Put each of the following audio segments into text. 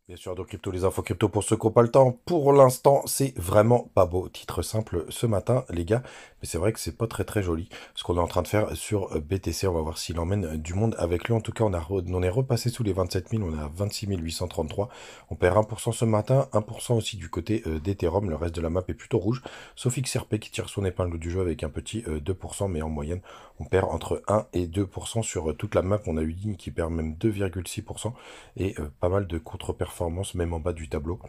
Bien sûr, de crypto, les infos crypto pour ceux qui n'ont pas le temps. Pour l'instant, c'est vraiment pas beau. Titre simple ce matin, les gars. Mais c'est vrai que c'est pas très très joli ce qu'on est en train de faire sur BTC. On va voir s'il emmène du monde avec lui. En tout cas, on est repassé sous les 27 000. On est à 26 833. On perd 1% ce matin, 1% aussi du côté d'Ethereum. Le reste de la map est plutôt rouge. Sauf XRP qui tire son épingle du jeu avec un petit 2%. Mais en moyenne, on perd entre 1 et 2% sur toute la map. On a eu Ligne qui perd même 2,6% et pas mal de contre-performances, même en bas du tableau,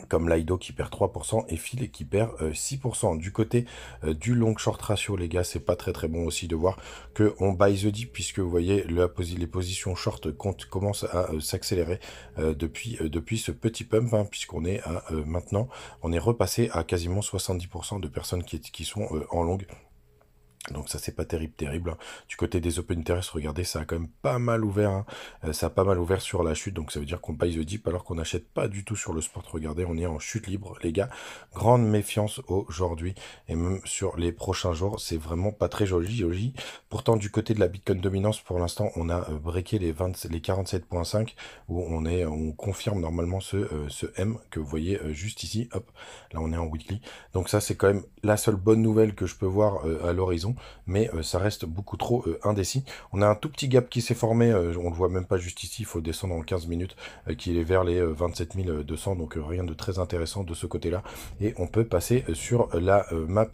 comme Lido qui perd 3% et Phil qui perd 6%. Du côté du long short ratio, les gars, c'est pas très très bon aussi de voir que on buy the dip, puisque vous voyez les positions short commencent à s'accélérer depuis ce petit pump, hein, puisqu'on est à maintenant, on est repassé à quasiment 70% de personnes qui sont en long. Donc ça, c'est pas terrible, hein. Du côté des open interest, regardez, ça a quand même pas mal ouvert, hein. Ça a pas mal ouvert sur la chute, donc ça veut dire qu'on buy the dip alors qu'on n'achète pas du tout sur le spot. Regardez, on est en chute libre, les gars. Grande méfiance aujourd'hui et même sur les prochains jours, c'est vraiment pas très joli. Pourtant, du côté de la Bitcoin dominance, pour l'instant, on a breaké les 47,5 où on confirme normalement ce M que vous voyez juste ici. Hop, là on est en weekly. Donc ça, c'est quand même la seule bonne nouvelle que je peux voir à l'horizon, mais ça reste beaucoup trop indécis. On a un tout petit gap qui s'est formé, on le voit même pas juste ici, il faut descendre en 15 minutes, qui est vers les 27 200, donc rien de très intéressant de ce côté-là. Et on peut passer sur la map,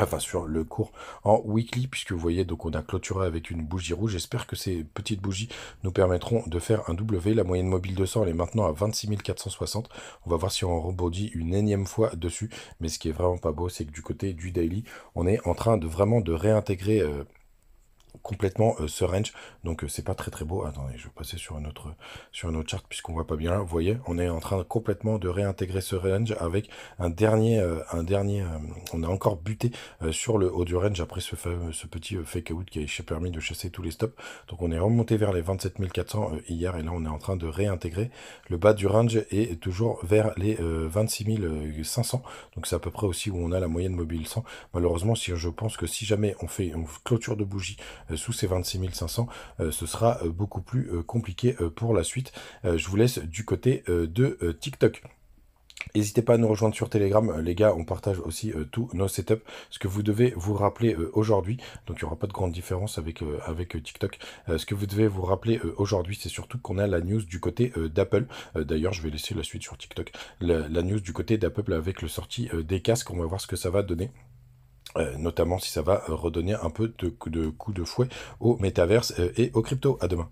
enfin sur le cours en weekly, puisque vous voyez, donc on a clôturé avec une bougie rouge. J'espère que ces petites bougies nous permettront de faire un W. La moyenne mobile 200, elle est maintenant à 26 460. On va voir si on rebondit une énième fois dessus. Mais ce qui est vraiment pas beau, c'est que du côté du daily, on est en train de vraiment de réintégrer complètement ce range, donc c'est pas très très beau. Attendez, je vais passer sur un autre chart puisqu'on voit pas bien là. Vous voyez, on est en train complètement de réintégrer ce range avec on a encore buté sur le haut du range après ce petit fake out qui a permis de chasser tous les stops. Donc on est remonté vers les 27 400 hier, et là on est en train de réintégrer le bas du range et toujours vers les 26 500. Donc c'est à peu près aussi où on a la moyenne mobile 100. Malheureusement, si je pense que si jamais on fait une clôture de bougie sous ces 26 500, ce sera beaucoup plus compliqué pour la suite. Je vous laisse du côté de TikTok. N'hésitez pas à nous rejoindre sur Telegram, les gars, on partage aussi tous nos setups. Ce que vous devez vous rappeler aujourd'hui, donc il n'y aura pas de grande différence avec TikTok. Ce que vous devez vous rappeler aujourd'hui, c'est surtout qu'on a la news du côté d'Apple. D'ailleurs, je vais laisser la suite sur TikTok. La news du côté d'Apple avec le sorti des casques, on va voir ce que ça va donner. Notamment si ça va redonner un peu de coup de fouet au métaverse et aux crypto. À demain.